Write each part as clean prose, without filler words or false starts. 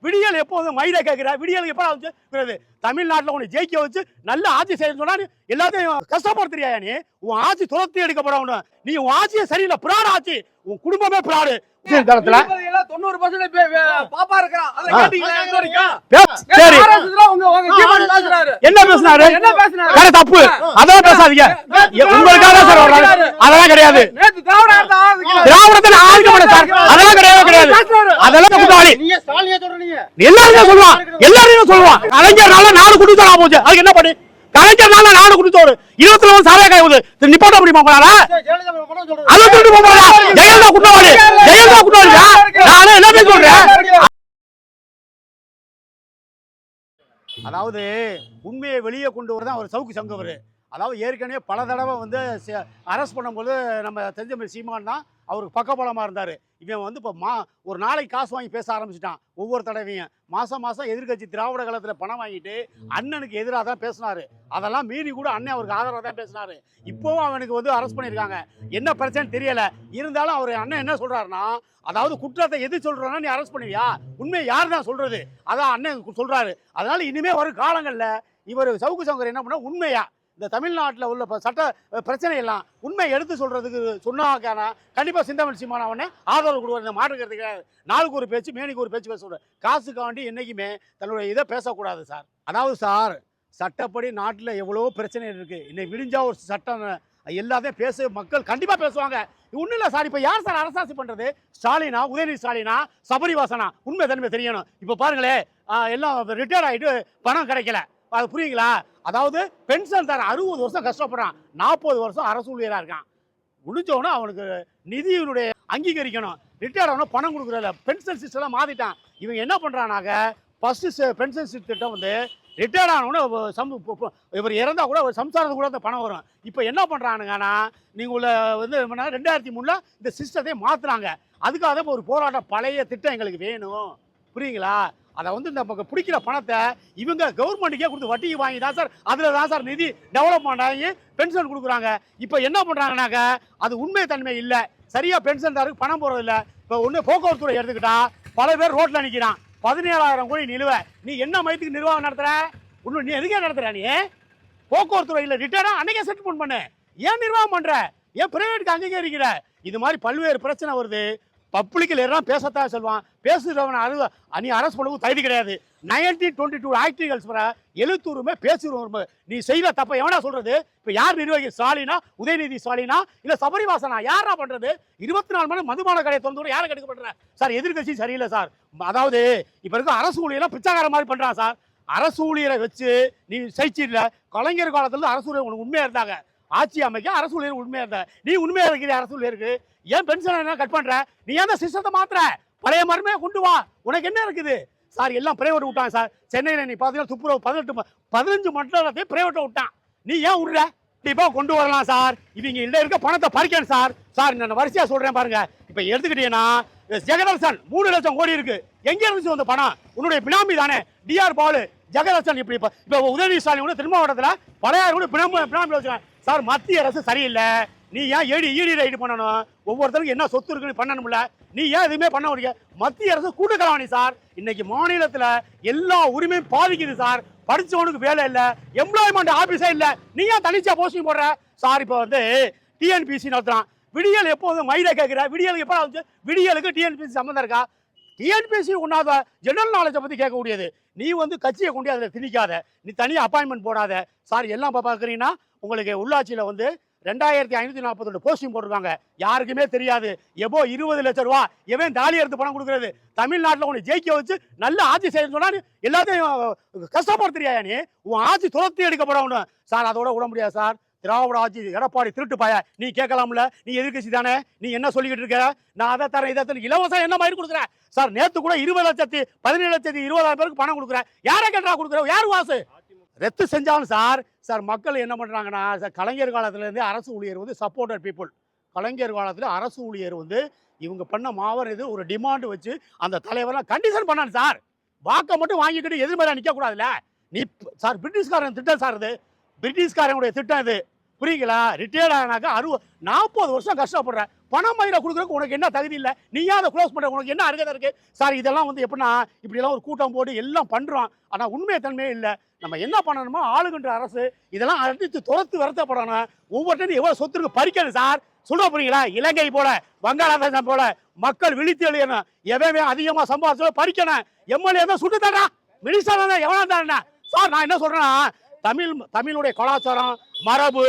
விடியல் எப்போது மயிலை கேட்கிற விடியலுக்கு எப்போ வந்து தமிழ்நாட்டில் உன்னை ஜெயிக்க வச்சு நல்ல ஆட்சி செய்ய சொன்னா எல்லாத்தையும் கஷ்டப்படுத்துறியா நீ? உன் ஆட்சி துரத்தி எடுக்கப்படணும். நீ உன் ஆட்சியே சரியில்லை, பிராடு ஆட்சி. உன் குடும்பமே பிராடு. என்ன பேசினாரு? தப்பு, அதான் பேசாதீங்க. உங்களுக்காக அதெல்லாம் கிடையாது. திராவிடத்தில் அதெல்லாம் கிடையவே கிடையாது. அதெல்லாம் குற்றவாளி. எல்லாருமே சொல்லுவான், எல்லாரையும் சொல்லுவான். கலைஞர்னால நாடு குடித்தோம் போச்சு. அதுக்கு என்ன பண்ணி? கலைஞர்னால நாடு குடித்தோம். 24 சாலையா கைவுது நிப்பாட்ட முடியுமா உங்களால? அதை சொல்லிட்டு போறா ஜெயலலிதா குற்றவாளி, ஜெயலலிதா குற்றவாளி. நான் எல்லாமே சொல்றேன். அதாவது உண்மையை வெளியே கொண்டு வரதான் அவர் சவுக்கு சங்கவர். அதாவது ஏற்கனவே பல தடவை வந்து அரெஸ்ட் பண்ணும்போது நம்ம தெரிஞ்ச சீமான் தான் அவருக்கு பக்கபலமாக இருந்தார். இவன் வந்து இப்போ ஒரு நாளைக்கு காசு வாங்கி பேச ஆரம்பிச்சிட்டான். ஒவ்வொரு தடவையும் மாதம் எதிர்கட்சி திராவிட காலத்தில் பணம் வாங்கிட்டு அண்ணனுக்கு எதிராக தான் பேசினார். அதெல்லாம் மீறி கூட அண்ணன் அவருக்கு ஆதரவாக தான் பேசினார். இப்போவும் அவனுக்கு வந்து அரெஸ்ட் பண்ணியிருக்காங்க. என்ன பிரச்சனை தெரியலை. இருந்தாலும் அவர் அண்ணன் என்ன சொல்கிறாருன்னா, அதாவது குற்றத்தை எது சொல்கிறோன்னா நீ அரெஸ்ட் பண்ணுவியா, உண்மையை யார் தான் சொல்கிறது, அதான் அண்ணன் சொல்கிறாரு. அதனால் இனிமேல் வரும் காலங்களில் இவர் சவுக்கு சங்கர் என்ன பண்ண உண்மையா இந்த தமிழ்நாட்டில் உள்ள சட்ட பிரச்சனை எல்லாம் உண்மை எடுத்து சொல்றதுக்கு சொன்னாக்கான கண்டிப்பாக சிந்தாமணி சீமான் அவனே ஆதரவு கொடுக்குற மாற்றுக்கிறது கிடையாது. நாளுக்கு ஒரு பேச்சு, மேனிக்கு ஒரு பேச்சு பேச சொல்கிறேன். காசுக்காண்டி என்றைக்குமே தன்னுடைய இதை பேசக்கூடாது சார். அதாவது சார், சட்டப்படி நாட்டில் எவ்வளோ பிரச்சனை இருக்குது. இன்னைக்கு விடிஞ்சா ஒரு சட்டம் எல்லாத்தையும் பேச மக்கள் கண்டிப்பாக பேசுவாங்க. ஒன்றும் இல்லை சார். இப்போ யார் சார் அரசாட்சி பண்ணுறது? ஸ்டாலினா, உதயநிதி ஸ்டாலினா, சபரிவாசனா? உண்மை தன்மை தெரியணும். இப்போ பாருங்களேன், எல்லாம் ரிட்டையர்ட் ஆகிட்டு பணம் கிடைக்கல. அது புரியுங்களா? அதாவது பென்ஷன் தர 60 வருஷம் கஷ்டப்படுறான், 40 வருஷம் அரசு ஊழியராக இருக்கான். முடிஞ்சவனா அவனுக்கு நிதியினுடைய அங்கீகரிக்கணும். ரிட்டையர்ட் ஆகணும், பணம் கொடுக்குறதில்ல. பென்ஷன் சிஸ்டம் மாற்றிட்டான். இவங்க என்ன பண்ணுறானாக்க ஃபஸ்ட்டு பென்ஷன் திட்டம் வந்து ரிட்டையர்ட் ஆனவொன்னே இவர் இறந்தால் கூட ஒரு சம்சாரத்துக்கு கூட அந்த பணம் வரும். இப்போ என்ன பண்ணுறானுங்கன்னா, நீங்கள் உள்ள வந்து 2003 இந்த சிஸ்டத்தை மாற்றுறாங்க. அதுக்காக தான் ஒரு போராட்டம். பழைய திட்டம் எங்களுக்கு வேணும், புரியுங்களா? அதை வந்து இந்த பிடிக்கிற பணத்தை இவங்க கவர்மெண்ட்டுக்கே கொடுத்து வட்டிக்கு வாங்கி தான் சார், அதில் தான் சார் நிதி டெவலப்மெண்ட் ஆகி பென்ஷன் கொடுக்குறாங்க. இப்போ என்ன பண்ணுறாங்கனாக்க அது உண்மை தன்மை இல்லை. சரியாக பென்ஷன் தாருக்கு பணம் போகிறதில்ல. இப்போ ஒன்று போக்குவரத்துறை எடுத்துக்கிட்டா பல பேர் ரோட்டில் நிற்கிறான். 17,000 கோடி நிலுவை. நீ என்ன மயத்துக்கு நிர்வாகம் நடத்துகிற? இன்னும் நீ எதுக்கே நடத்துகிற? நீ போக்குவரத்துறையில் ரிட்டையர்டாக அன்றைக்கே செட்டில்மெண்ட் பண்ணு. ஏன் நிர்வாகம் பண்ணுற? ஏன் பிரைவேட்டுக்கு அங்கீகரிக்கிற? இது மாதிரி பல்வேறு பிரச்சனை வருது. பப்ளிக்கில் எல்லாம் பேசத்தான் சொல்லுவான். பேசுகிறவன் நீ அரசு பண்ணவும் தகுதி கிடையாது. 1922 ஆக்டிகல்ஸ் 71 பேசுகிறோம். நீ செய்கிற தப்ப எவனா சொல்றது? இப்போ யார் நிர்வாகி? ஸ்டாலினா, உதயநிதி ஸ்டாலினா, இல்லை சபரிவாசனா? யாரா பண்ணுறது? 24 மணி மதுபான கடையை திறந்து யாரை கெடுக்க பண்ணுற சார்? எதிர்கட்சி சரியில்லை சார். அதாவது இப்போ இருக்க அரசு ஊழியெல்லாம் பிச்சைக்கார மாதிரி பண்ணுறான் சார். அரசு ஊழியரை வச்சு நீ செய்ச்சிடல. கலைஞர் காலத்தில் அரசு ஊழியர் உனக்கு உண்மையாக இருந்தாங்க. ஆட்சி அமைக்க அரசு ஊழியர் உண்மையாக இருந்தா. நீ உண்மையாக இருக்கிற அரசு ஊழியருக்கு ஏன் பென்ஷன் என்ன கட் பண்ற? நீ ஏன் சிஸ்டத்தை மாத்துற? பழைய மருமே கொண்டு வா. உனக்கு என்ன இருக்குது சார்? எல்லாம் பிரைவேட் விட்டான் சார். சென்னையில் நீ பார்த்தீங்கன்னா துப்புரவு 15 மண்டலத்தையும் பிரைவேட்டை விட்டான். நீ ஏன் விடுற? கண்டிப்பாக கொண்டு வரலாம் சார். இவங்க இல்லை இருக்க பணத்தை பறிக்கணும் சார். சார் நான் வரிசையாக சொல்கிறேன் பாருங்க. இப்போ எடுத்துக்கிட்டீங்கன்னா ஜெகதர்சன் 3 லட்சம் கோடி இருக்கு. எங்கே இருந்துச்சு அந்த பணம்? உன்னுடைய பினாமி தானே டிஆர் பாலு. ஜெகதர்சன் இப்படி இப்போ உதயநிதி ஸ்டாலின் கூட திரும்ப மாவட்டத்தில் பழையாறு கூட பினாமி வச்சுருக்காங்க சார். மத்திய அரசு சரியில்லை. நீ ஏன் இடி ரைடு பண்ணணும்? ஒவ்வொருத்தருக்கும் என்ன சொத்து இருக்குன்னு பண்ணணும்ல. நீ ஏன் எதுவுமே பண்ண முடிய? மத்திய அரசு கூட்டுக்கலாணி சார். இன்னைக்கு மாநிலத்தில் எல்லா உரிமையும் பாதிக்குது சார். படிச்சவனுக்கு வேலை இல்லை, எம்ப்ளாய்மெண்ட் ஆபீஸே இல்லை. நீ ஏன் தனிச்சா போஸ்டிங் போடுற சார்? இப்போ வந்து டிஎன்பிசி நடத்துறான். விடியல் எப்போது மயிலை கேட்கிற விடியலுக்கு எப்போ வந்து விடியலுக்கு டிஎன்பிசி சம்மந்தம் இருக்கா? டிஎன்பிசி உண்ணாத ஜெனரல் நாலேஜை பற்றி கேட்கக்கூடியது. நீ வந்து கட்சியை கொண்டு அதில் திணிக்காத. நீ தனியாக அப்பாயின்மெண்ட் போடாத சார். எல்லாம் பார்க்குறீங்கன்னா உங்களுக்கு உள்ளாட்சியில் வந்து 2542 போஸ்டிங் போட்டிருக்காங்க. யாருக்குமே தெரியாது. எபோ 20 லட்சம் ரூபா எவன் தாலி எடுத்து பணம் கொடுக்குறது? தமிழ்நாட்டில் உன்னை ஜெயிக்க வச்சு நல்ல ஆட்சி செய்ய சொன்னா எல்லாத்தையும் கஷ்டப்படுத்துறியா நீ? உன் ஆட்சி துரத்தி எடுக்கப்படணும் சார். அதோட விட முடியாது சார். திராவிட ஆட்சி எடப்பாடி திருட்டு பாய. நீ கேட்கலாம்ல, நீ எதிர்கட்சி தானே, நீ என்ன சொல்லிக்கிட்டு இருக்க? நான் அதை தரேன் இதை தரேன், இலவசம் என்ன மாதிரி கொடுக்குறேன் சார்? நேற்று கூட 17,20,000 பேருக்கு பணம் கொடுக்குறேன். யாரை கேட்டா கொடுக்குறேன்? யார் வாசு ரத்து செஞ்சாலும் சார். சார் மக்கள் என்ன பண்ணுறாங்கன்னா சார், கலைஞர் காலத்துலேருந்து அரசு ஊழியர் வந்து சப்போர்ட்டட் பீப்புள். கலைஞர் காலத்தில் அரசு ஊழியர் வந்து இவங்க பண்ண மாவர இது ஒரு டிமாண்ட் வச்சு அந்த தலைவரெலாம் கண்டிஷன் பண்ணான் சார். வாக்கை மட்டும் வாங்கிக்கிட்டு எதிர்மறையாக நிற்கக்கூடாதுல்ல நீ சார். பிரிட்டிஷ்காரன் திட்டம் சார் இது. பிரிட்டிஷ்காரனுடைய திட்டம் இது, புரியுங்களா? ரிட்டையர்ட் ஆனாக்கா 40 வருஷம் கஷ்டப்படுற பணம் மயில கொடுக்குறதுக்கு உனக்கு என்ன தகுதி இல்லை, நீயா அதை க்ளோஸ் பண்ற உனக்கு என்ன அருகதை இருக்கு சார்? இதெல்லாம் வந்து எப்படின்னா இப்படியெல்லாம் ஒரு கூட்டம் போட்டு எல்லாம் பண்றோம், ஆனா உண்மை தன்மையே இல்லை. நம்ம என்ன பண்ணணுமோ ஆளுகின்ற அரசு இதெல்லாம் அடித்து துரத்து வருத்தப்படணும். ஒவ்வொருத்தரும் எவ்வளவு சொத்து இருக்கு பறிக்கணும் சார். சொல்ல போறீங்களா? இலங்கை போல வங்காளதேசம் போல மக்கள் விழித்து எழுயணும். எவன் அதிகமா சம்பாதிச்சோ பறிக்கணும். எம்எல்ஏ தான் சுட்டு தர்றான், மினிஸ்டர் தான் எவனா தான் சார். நான் என்ன சொல்றேன்னா தமிழுடைய கலாச்சாரம் மரபு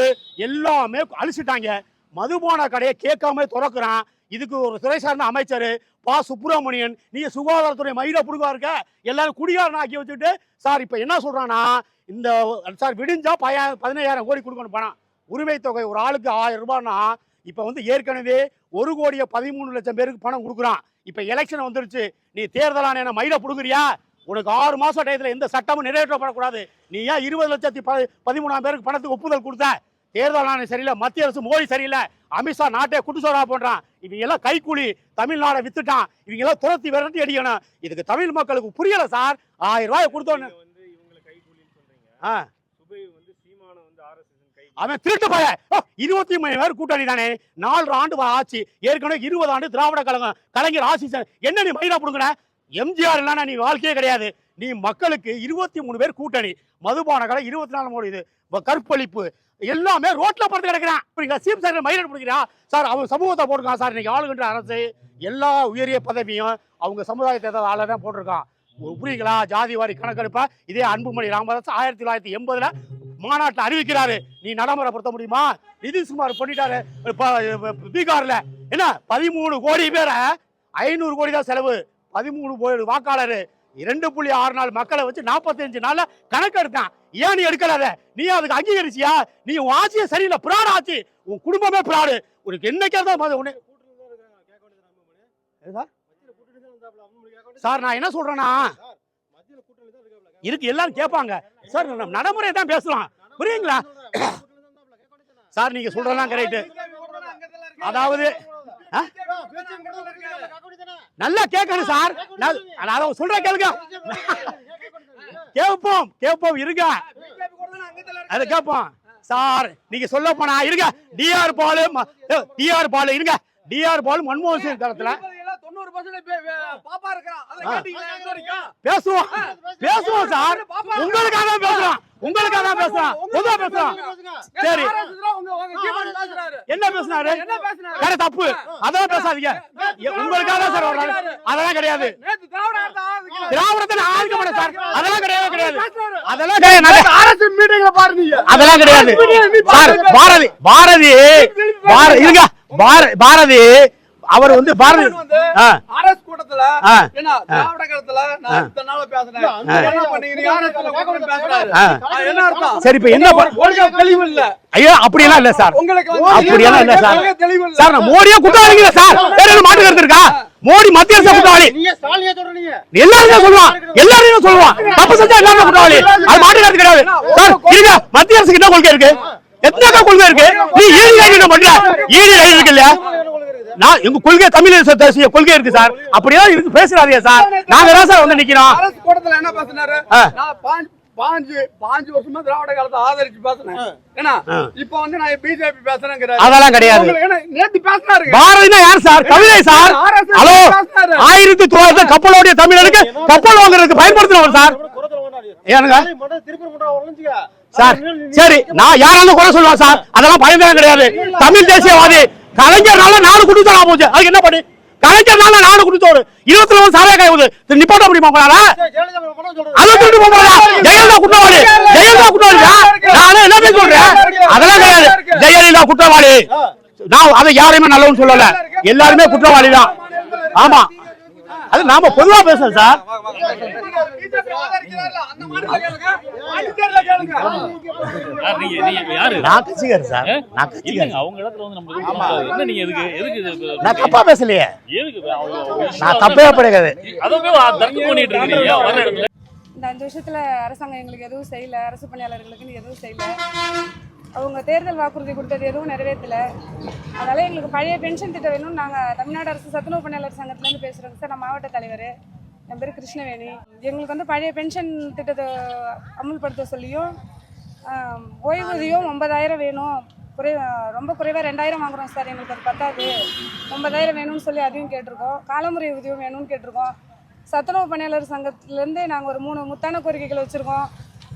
எல்லாமே அழிச்சிட்டாங்க. மதுபான கடையை கேட்காம திறக்கிறான். இதுக்கு ஒரு துறை சார்ந்த அமைச்சர் பா சுப்பிரமணியன், நீங்க சுகாதாரத்துறை மயில புடுங்கா இருக்க எல்லாரும் குடிகாரன் ஆக்கி வச்சுட்டு சார் இப்ப என்ன சொல்றான்னா இந்த சார் விடிஞ்சா 15,000 கோடி கொடுக்கணும் பணம். உரிமை தொகை ஒரு ஆளுக்கு 1000 ரூபாய்னா இப்ப வந்து ஏற்கனவே 1,13,00,000 பேருக்கு பணம் கொடுக்குறான். இப்ப எலெக்ஷன் வந்துருச்சு, நீ தேர்தல் ஆணையம் மயில புடுங்குறியா? உனக்கு 6 மாசம் டயத்தில் எந்த சட்டமும் நிறைவேற்றப்படக்கூடாது. நீ ஏன் 20,13,000 பேருக்கு பணத்துக்கு ஒப்புதல் கொடுத்த? தேர்தல் ஆணையம் சரியில்லை, மத்திய அரசு மோடி சரியில்லை, அமித்ஷா நாட்டை குட்டுச்சோரா போன்றான். இவங்க எல்லாம் கைக்கூலி தமிழ்நாடை வித்துட்டான். இவங்க எல்லாம் துரத்தி விரட்டி அடிக்கணும். இதுக்கு தமிழ் மக்களுக்கு புரியல சார். 1000 ரூபாய் கொடுத்தோன்னு அவன் திருட்டு பய 23 பேர் கூட்டணி தானே. 4 ஆண்டு ஆட்சி, ஏற்கனவே 20 ஆண்டு திராவிட கழகம் கலைஞர் ஆட்சி. என்ன நீ மயிலா புடுங்கின? எம்ஜிஆர் இல்லைன்னா நீ வாழ்க்கையே கிடையாது. நீ மக்களுக்கு 23 பேர் கூட்டணி, மதுபான கடை 24 கோடி, இது கற்பழிப்பு எல்லாமே ரோட்ல படுத்து கிடக்கிறான். சீப் சார் மயில பிடிக்கிறா சார். அவங்க சமூகத்தை போட்டிருக்கான் சார். இன்னைக்கு ஆளுகின்ற அரசு எல்லா உயரிய பதவியும் அவங்க சமுதாயத்தை ஆள தான் போட்டிருக்கான். புரியுங்களா? ஜாதிவாரி கணக்கெடுப்பா இதே அன்புமணி ராமதாஸ் 1980 மாநாட்டில் அறிவிக்கிறாரு. நீ நடைமுறைப்படுத்த முடியுமா? நிதிஷ்குமார் பண்ணிட்டாரு பீகார்ல. என்ன 13 கோடி பேரை 500 கோடி தான் செலவு, 13 கோடி வாக்காளர், 2.6 மக்களை வச்சு 45 நாள்ல கணக்கு எடுத்தான். ஏன் நீ எடுக்கலாத? நீ அதுக்கு அங்கீகரிச்சியா? நீ உன் ஆட்சியே சரியில்லை, பிராடு ஆச்சு, உன் குடும்பமே பிராடு. உனக்கு என்னைக்கே சார். நான் என்ன சொல்றேன்னா இருக்கு எல்லாரும் கேட்பாங்க சார். நடைமுறை தான் பேசலாம், புரியுங்களா சார்? நீங்க சொல்றதெல்லாம் கரெக்ட். அதாவது நல்லா கேட்கணும் சார். நான் சொல்ற கேளுங்க, கேட்போம் இருங்க, அதை கேட்போம் சார். நீங்க சொல்ல போனா இருங்க, டிஆர் பாலு இருங்க, டிஆர் பாலு மன்மோகன் சிங் காலத்துல பேசுவோம் சார். உங்களுக்காக பேசுறோம், பொதுவா பேசுறோம். சரி, என்ன பேசினாரு? தப்பு, அதெல்லாம் பேசாதீங்க. உங்களுக்காக சார் வர்றாரு, அதெல்லாம் கிடையாது. திராவிடத்தை ஆளுக்க மாட்டேன் சார், அதெல்லாம் கிடையாது. அதெல்லாம் கிடையாது சார். பாரதி அவர் வந்து பாரதி அரசு கூட்டத்துல என்ன திராவிட கழகத்துல நான் இத்தனை நாள் பேசுறேன், என்ன பண்ணீங்க? என்ன அர்த்தம்? சரி, இப்ப என்ன தெளிவு இல்ல? ஐயோ அப்படி எல்லாம் இல்ல சார், அப்படி எல்லாம் இல்ல சார். சார் நான் மோடியே குற்றவாளிங்க சார், வேற என்ன மாட்டு கருத்து இருக்கா? மோடி மத்திய அரசு குற்றவாளி, எல்லாரும் சொல்லுவான். தப்பு செஞ்சா எல்லாரும் குற்றவாளி, அது மாட்டு கருத்து கிடையாது சார். இருங்க, மத்திய அரசுக்கு என்ன கொள்கை இருக்கு? எத்தனை கொள்கை இருக்கு? நீ ஈடி ரைடு பண்ற, ஈடி ரைடு இருக்கு இல்லையா? நான் எங்க கொள்கை தமிழ் தேசிய கொள்கை இருக்கு சார். அப்படியே இருக்கு, பேசுறாதீங்க சார். நாங்க தான் சார் வந்து நிக்கிறோம். அரசு கூட்டத்துல என்ன பேசினாரு? நான் 5 வருஷமா திராவிட காலத்தை ஆதரிச்சு பேசுறேன். ஏன்னா இப்ப வந்து நான் பிஜேபி பேசுறேங்கிறாரு. அதெல்லாம் கிடையாது. நேத்து பேசினாரு. பாரதினா யார் சார்? கவிதை சார். ஹலோ, 1900 கப்பலோடைய தமிழனுக்கு கப்பல் வாங்குறதுக்கு பயன்படுத்துறவர் சார். ஏனுங்க சார்? சரி, நான் யாராலும் குறை சொல்லுவேன் சார், அதெல்லாம் பயன்தான் கிடையாது. தமிழ் தேசியவாதி கலைஞர்னால நாடு குடிச்சா போச்சு, அதுக்கு என்ன பண்ணி? கலைஞர்னால நாடு குடிச்சோரு 24 சாலையா கைவுது நிப்பாட்ட முடியுமா உங்களால? ஜெயலலிதா குற்றவாளி, நான் என்ன பேச சொல்றேன்? அதெல்லாம் கிடையாது. ஜெயலலிதா குற்றவாளி, நான் அதை யாரையுமே நல்லவன்னு சொல்லல, எல்லாருமே குற்றவாளி தான். ஆமா, அது நாம பொதுவா பேசுறோம் சார். நான் கட்சிக்காரர் சார், நான் கட்சிக்காரர். அவங்க இடத்துல வந்து நம்ம என்ன, நீங்க எதுக்கு நான் தப்பா பேசலையே, நான் தப்பே கிடையாது. இந்த 5 வருஷத்துல அரசாங்கம் எங்களுக்கு எதுவும் செய்யல, அரசு பணியாளர்களுக்கு எதுவும் செய்யல. அவங்க தேர்தல் வாக்குறுதி கொடுத்தது எதுவும் நிறைவேற்றல. அதனால எங்களுக்கு பழைய பென்ஷன் திட்டம் வேணும். நாங்கள் தமிழ்நாடு அரசு சத்துணவு பணியாளர் சங்கத்துலேருந்து பேசுகிறோங்க சார். நான் மாவட்ட தலைவர், என் பேர் கிருஷ்ணவேணி. எங்களுக்கு வந்து பழைய பென்ஷன் திட்டத்தை அமுல்படுத்த சொல்லியும் ஓய்வூதியம் 9,000 வேணும், ரொம்ப குறைவாக 2000 வாங்குறோம் சார். எங்களுக்கு அது பத்தாது. 9000 வேணும்னு சொல்லி அதையும் கேட்டிருக்கோம். காலமுறை ஊதியம் வேணும்னு கேட்டிருக்கோம். சத்துணவு பணியாளர் சங்கத்திலேருந்து நாங்கள் ஒரு 3 முத்தான கோரிக்கைகள் வச்சுருக்கோம்.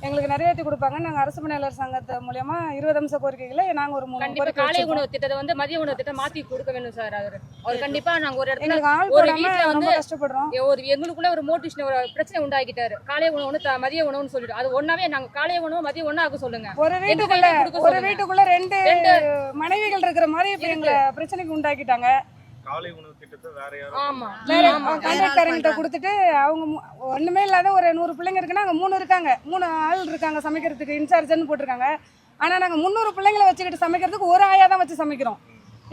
எங்களுக்கு நிறைவேற்றி கொடுப்பாங்க. நாங்கள் அரசு பணியாளர் சங்கத்து மூலயமா 20 அம்ச கோரிக்கைகளை நாங்கள் ஒரு 3 கண்டிப்பா கோரிக்கை காலை வச்சிருக்கோம். உணவு திட்டத்தை வந்து மதிய உணவு திட்டம் மாத்தி கொடுக்க வேணும் சார். அவர் கண்டிப்பா நாங்க ஒரு இடத்துல எங்களுக்கு ஆள் ஒரு போடாம வீட்டுல ரொம்ப வந்து கஷ்டப்படுறோம். ஒரு எங்களுக்குள்ள ஒரு மோட்டிவேஷன் ஒரு பிரச்சனை உண்டாக்கிட்டாரு. காலை உணவு மதிய உணவுன்னு சொல்லிட்டு அது ஒன்னாவே நாங்க காலை உணவு மதிய ஒண்ணா ஆக சொல்லுங்க. ஒரு வீட்டுக்குள்ள 2 மனைவிகள் இருக்கிற மாதிரி இப்ப எங்களை பிரச்சனைக்கு உண்டாக்கிட்டாங்க. காலை உணவு திட்டத்தை வேற யாரும் ஆமா கான்ட்ராக்டர்கிட்ட கொடுத்துட்டு அவங்க ஒண்ணுமே இல்லாத ஒரு 100 பிள்ளைங்க இருக்குன்னா அங்க 3 இருக்காங்க, 3 ஆள் இருக்காங்க சமைக்கிறதுக்கு இன்சார்ஜ்னு போட்டிருக்காங்க. ஆனா நாங்க 300 பிள்ளைங்களை வச்சுக்கிட்டு சமைக்கிறதுக்கு ஒரு ஆயா தான் வச்சு சமைக்கிறோம்.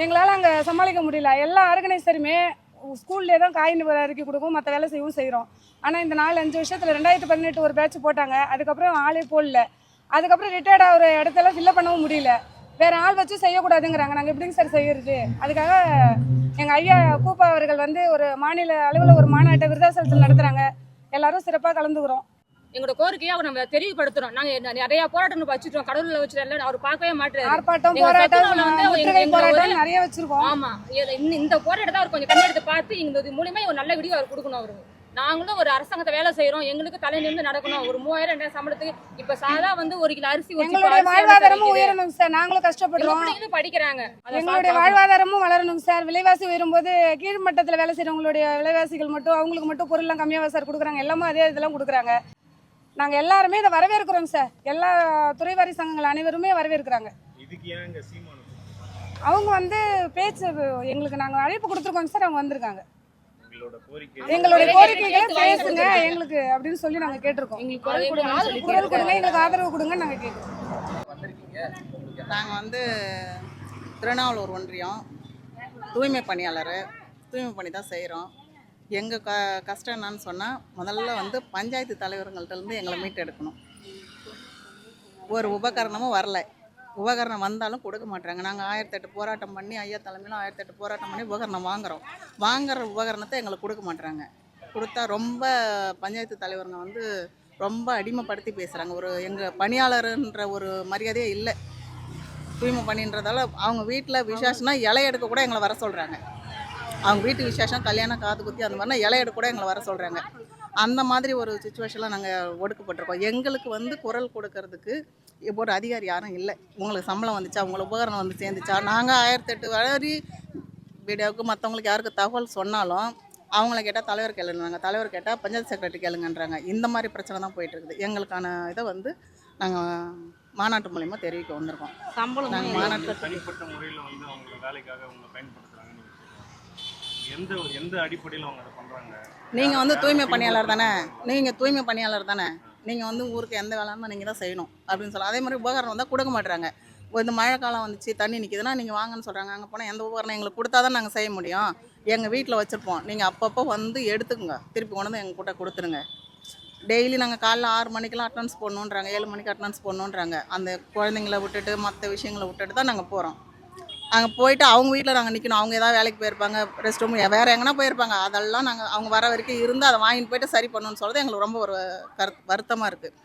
எங்களால அங்க சமாளிக்க முடியல. எல்லா ஆர்கனைசருமே ஸ்கூல்லே தான் காயின் இறக்கி கொடுக்கும், மற்ற வேலை செய்யவும் செய்கிறோம். ஆனால் இந்த 4-5 வருஷத்துல 2018 ஒரு பேட்ச் போட்டாங்க. அதுக்கப்புறம் ஆளே போடல. அதுக்கப்புறம் ரிட்டையர்ட் ஆகிற இடத்துல ஃபில்லப் பண்ணவும் முடியல. வேற ஆள் வச்சு செய்யக்கூடாதுங்கிறாங்க. நாங்கள் எப்படிங்க சார் செய்யறது? அதுக்காக எங்கள் ஐயா கூப்பா அவர்கள் வந்து ஒரு மாநில அளவில் ஒரு மாநாட்டை விருதாசலத்தில் நடத்துகிறாங்க. எல்லாரும் சிறப்பாக கலந்துக்கிறோம். எங்களோட கோரிக்கையை அவர் நம்ம தெரியப்படுத்துறோம். நாங்க நிறைய போராட்டம் வச்சுட்டோம். கடவுள்ல வச்சுட்டு அவர் பார்க்கவே மாட்டாரு. ஆர்ப்பாட்டம் எங்க போராட்டம் சத்துணவுல வந்து முற்றுகை எங்க போராட்டம் நிறைய வச்சிருக்கோம். ஆமா இந்த போராட்டத்தை அவர் கொஞ்சம் கண்ணெடுத்து பார்த்து இந்த மூலியமா ஒரு நல்ல வீடியோ அவர் கொடுக்கணும். அவருக்கு நாங்களும் ஒரு அரசாங்கத்தை வேலை செய்யறோம். எங்களுக்கு தலைநிமிர்ந்து நடக்கணும். ஒரு 3000 சம்பளத்துக்கு இப்ப சாதா வந்து 1 கிலோ அரிசி எங்களுடைய வாழ்வாதாரமும் உயரணும் சார். நாங்களும் கஷ்டப்படுறோம். படிக்கிறாங்க. எங்களுடைய வாழ்வாதாரமும் வளரணும் சார். விலைவாசி உயரும்போது கீழ்மட்டத்தில் வேலை செய்யறவங்களுடைய விலைவாசிகள் மட்டும் அவங்களுக்கு மட்டும் பொருள்லாம் கம்மியாக சார் கொடுக்குறாங்க. எல்லாமே அதே இதெல்லாம் கொடுக்குறாங்க. நாங்கள் எல்லாருமே இதை வரவேற்கிறோம் சார். எல்லா துறைவாரி சங்கங்கள் அனைவருமே வரவேற்கிறாங்க. இதுக்கு ஏங்க சீமானு அவங்க வந்து பேச்சு எங்களுக்கு நாங்கள் அழைப்பு கொடுத்துருக்கோம் சார். அவங்க வந்திருக்காங்க. எங்களுடைய கோரிக்கைகளை பேசுங்க எங்களுக்கு அப்படின்னு சொல்லி நாங்கள் கேட்டிருக்கோம். குரல் கொடுங்க, எங்களுக்கு ஆதரவு கொடுங்க நாங்கள் கேட்குறோம். நாங்கள் வந்து திருநாவலூர் ஒன்றியம் தூய்மை பணியாளர். தூய்மை பணி தான் செய்கிறோம். எங்கள் கஷ்டம் என்னன்னு சொன்னால் முதல்ல வந்து பஞ்சாயத்து தலைவர்கள்ட்டேருந்து எங்களை மீட்டெடுக்கணும். ஒரு உபகரணமும் வரல. உபகரணம் வந்தாலும் கொடுக்க மாட்டாங்க. நாங்கள் 1008 போராட்டம் பண்ணி ஐயா தலைமையில் 1008 போராட்டம் பண்ணி உபகரணம் வாங்குற உபகரணத்தை எங்களுக்கு கொடுக்க மாட்டாங்க. கொடுத்தா ரொம்ப பஞ்சாயத்து தலைவருங்க வந்து ரொம்ப அடிமைப்படுத்தி பேசுகிறாங்க. ஒரு எங்கள் பணியாளர்ன்ற ஒரு மரியாதையே இல்லை. தூய்மை பண்ணின்றதால அவங்க வீட்டில் விசேஷம்னா இலை எடுக்க கூட எங்களை வர சொல்கிறாங்க. அவங்க வீட்டு விசேஷம் கல்யாணம் காது குத்தி அந்த மாதிரினா இலை எடுக்க கூட எங்களை வர சொல்கிறாங்க. அந்த மாதிரி ஒரு சுச்சுவேஷனில் நாங்கள் ஒடுக்கப்பட்டிருக்கோம். எங்களுக்கு வந்து குரல் கொடுக்கறதுக்கு இப்போ ஒரு அதிகாரி யாரும் இல்லை. உங்களுக்கு சம்பளம் வந்துச்சா, உங்களுக்கு உபகரணம் வந்து சேர்ந்துச்சா, நாங்கள் 1008 வரி வீடியோவுக்கு மற்றவங்களுக்கு யாருக்கு தகவல் சொன்னாலும் அவங்கள கேட்டால் தலைவர் கேளுன்றாங்க, தலைவர் கேட்டால் பஞ்சாயத்து செக்ரட்டரி கேளுங்கன்றாங்க. இந்த மாதிரி பிரச்சனை தான் போயிட்டுருக்குது. எங்களுக்கான இதை வந்து நாங்கள் மாநாட்டு மூலிமா தெரிவிக்க வந்திருக்கோம். சம்பளம் நாங்கள் மாநாட்டில் தனிப்பட்ட முறையில் வந்து அவங்க வேலைக்காக அவங்க பயன்படுத்துகிறாங்கன்னு எந்த அடிப்படையில் அவங்க அதை பண்ணுறாங்க? நீங்கள் வந்து தூய்மை பணியாளர் தானே, நீங்கள் தூய்மை பணியாளர் தானே, நீங்கள் வந்து ஊருக்கு எந்த வேலைன்னா நீங்கள் தான் செய்யணும் அப்படின்னு சொல்லலாம். அதே மாதிரி உபகரணம் வந்தால் கொடுக்க மாட்டுறாங்க. இந்த மழை காலம் வந்துச்சு தண்ணி நிற்கிதுன்னா நீங்கள் வாங்கன்னு சொல்கிறாங்க. அங்கே போனால் எந்த உபகரணம் எங்களுக்கு கொடுத்தா தான் நாங்கள் செய்ய முடியும். எங்கள் வீட்டில் வச்சுருப்போம், நீங்கள் அப்பப்போ வந்து எடுத்துக்கோங்க, திருப்பி கொண்டு வந்து எங்கள் கிட்ட கொடுத்துருங்க. டெய்லி நாங்கள் காலைல 6 மணிக்கெலாம் அட்டனன்ஸ் போடணுன்றாங்க, 7 மணிக்கு அட்டனன்ஸ் போடணுன்றாங்க. அந்த குழந்தைங்கள விட்டுட்டு மற்ற விஷயங்களை விட்டுட்டு தான் நாங்கள் போகிறோம். அங்கே போயிட்டு அவங்க வீட்டில் நாங்கள் நிற்கணும். அவங்க ஏதாவது வேலைக்கு போயிருப்பாங்க, ரெஸ்ட் ரூம் வேறு எங்கன்னா போயிருப்பாங்க. அதெல்லாம் நாங்கள் அவங்க வர வரைக்கும் இருந்து அதை வாங்கிட்டு போயிட்டு சரி பண்ணணும்னு சொல்கிறது எங்களுக்கு ரொம்ப ஒரு வருத்தமாக இருக்குது.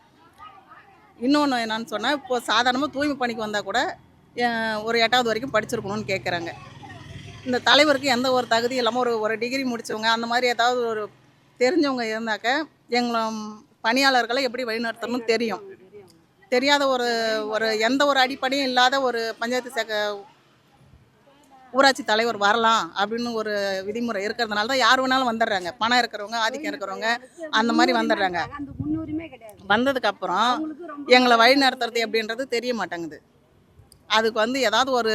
இன்னொன்று என்னன்னு சொன்னால், இப்போது சாதாரணமாக தூய்மை பணிக்கு வந்தால் கூட ஒரு 8வது வரைக்கும் படிச்சிருக்கணும்னு கேட்குறாங்க. இந்த தலைவருக்கு எந்த ஒரு தகுதி இல்லாமல் ஒரு டிகிரி முடித்தவங்க அந்த மாதிரி ஏதாவது ஒரு தெரிஞ்சவங்க இருந்தாக்க எங்களை பணியாளர்களை எப்படி வழிநடத்தணும்னு தெரியும். தெரியாத ஒரு எந்த ஒரு அடிப்படையும் இல்லாத ஒரு பஞ்சாயத்து ஊராட்சி தலைவர் வரலாம் அப்படின்னு ஒரு விதிமுறை இருக்கிறதுனால தான் யார் வேணாலும் வந்துடுறாங்க. பணம் இருக்கிறவங்க, ஆதிக்கம் இருக்கிறவங்க அந்த மாதிரி வந்துடுறாங்க. வந்ததுக்கப்புறம் எங்களை வழி நடத்துறது எப்படின்றது தெரிய மாட்டேங்குது. அதுக்கு வந்து ஏதாவது ஒரு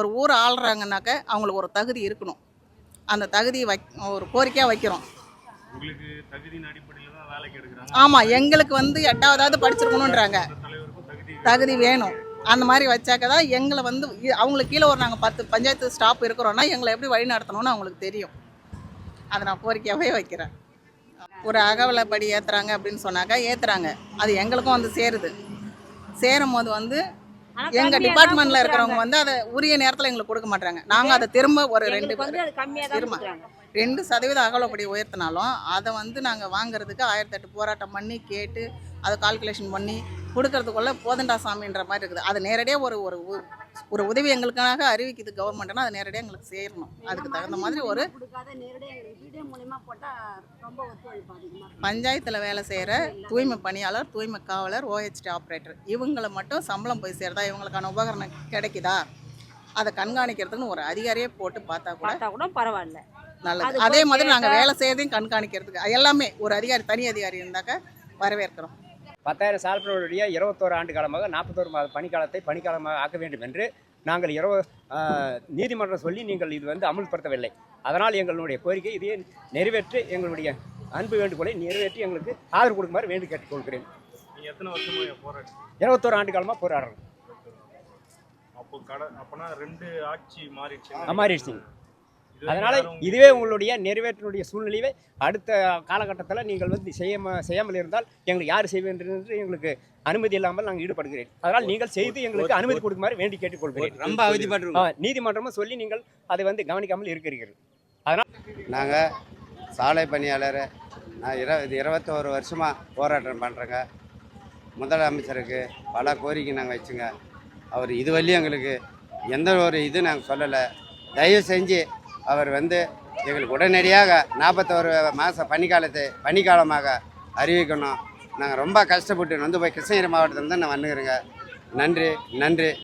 ஒரு ஊரை ஆள்றாங்கன்னாக்க அவங்களுக்கு ஒரு தகுதி இருக்கணும். அந்த தகுதியை ஒரு கோரிக்கையாக வைக்கிறோம். ஆமாம், எங்களுக்கு வந்து 8வது படிச்சிருக்கணுன்றாங்க. தகுதி வேணும். அந்த மாதிரி வச்சாக்க தான் எங்களை வந்து அவங்களுக்கு கீழே ஒரு நாங்கள் 10 பஞ்சாயத்து ஸ்டாஃப் இருக்கிறோன்னா எங்களை எப்படி வழி நடத்தணும்னு அவங்களுக்கு தெரியும். அதை நான் கோரிக்கையாகவே வைக்கிறேன். ஒரு அகவலைப்படி ஏற்றுறாங்க அப்படின்னு சொன்னாக்கா ஏற்றுறாங்க. அது எங்களுக்கும் வந்து சேரும் போது வந்து எங்கள் டிபார்ட்மெண்ட்டில் இருக்கிறவங்க வந்து அதை உரிய நேரத்தில் எங்களுக்கு கொடுக்க மாட்டாங்க. நாங்கள் அதை திரும்ப ஒரு 2 பேர் 2% அகலப்படி உயர்த்தினாலும் அதை வந்து நாங்கள் வாங்குறதுக்கு 1008 போராட்டம் பண்ணி கேட்டு அதை கால்குலேஷன் பண்ணி கொடுக்கறதுக்குள்ள போதண்டா சாமின்ற மாதிரி இருக்குது. அது நேரடியாக ஒரு உதவி எங்களுக்காக அறிவிக்குது கவர்மெண்ட்னா அதை நேரடியாக எங்களுக்கு சேரணும். அதுக்கு தகுந்த மாதிரி ஒரு பஞ்சாயத்தில் வேலை செய்கிற தூய்மை பணியாளர், தூய்மை காவலர், OHT ஆப்ரேட்டர் இவங்களை மட்டும் சம்பளம் போய் சேருதா, இவங்களுக்கான உபகரணம் கிடைக்குதா, அதை கண்காணிக்கிறதுக்குன்னு ஒரு அதிகாரியே போட்டு பார்த்தா கூட பரவாயில்ல, நல்லது. அதே மாதிரி நாங்கள் வேலை செய்யறதையும் கண்காணிக்கிறதுக்கு எல்லாமே ஒரு அதிகாரி, தனி அதிகாரி இருந்தாக்க வரவேற்கிறோம். 10,000 சால்பனுடைய 21 ஆண்டு காலமாக 41 மாத பணிக்காலத்தை பணிக்காலமாக ஆக்க வேண்டும் என்று நாங்கள் நீதிமன்றம் சொல்லி நீங்கள் இது வந்து அமுல்படுத்தவில்லை. அதனால் எங்களுடைய கோரிக்கை இதை நிறைவேற்றி எங்களுடைய அன்பு வேண்டுகோளை நிறைவேற்றி எங்களுக்கு ஆதரவு கொடுக்குமாறு வேண்டி கேட்டுக்கொள்கிறேன். நீங்க எத்தனை வருஷமா போராட்டம்? 21 ஆண்டு காலமாக போராடுறோம். அப்போனா 2 ஆட்சி மாறிடுச்சு. அதனால் இதுவே உங்களுடைய நிறைவேற்றினுடைய சூழ்நிலையை அடுத்த காலகட்டத்தில் நீங்கள் வந்து செய்யாமல் இருந்தால் எங்களுக்கு யார் செய்வேன் என்று எங்களுக்கு அனுமதி இல்லாமல் நாங்கள் ஈடுபடுகிறேன். அதனால் நீங்கள் செய்து எங்களுக்கு அனுமதி கொடுக்குமாறு வேண்டி கேட்டுக்கொள்கிறேன். ரொம்ப அவதிப்படுறோம். நீதிமன்றமும் சொல்லி நீங்கள் அதை வந்து கவனிக்காமல் இருக்கிறீர்கள். அதனால் நாங்கள் சாலை பணியாளர், நான் 21 வருஷமாக போராட்டம் பண்ணுறேங்க. முதலமைச்சருக்கு பல கோரிக்கை நாங்கள் வச்சுங்க. அவர் இதுவரையும் எங்களுக்கு எந்த ஒரு இது நாங்கள் சொல்லலை. தயவு செஞ்சு அவர் வந்து எங்களுக்கு உடனடியாக 41 மாத பணிக்காலமாக அறிவிக்கணும். நாங்கள் ரொம்ப கஷ்டப்பட்டு வந்து போய் கிருஷ்ணகிரி மாவட்டத்திலேருந்து நான் வந்துக்கிறேங்க. நன்றி.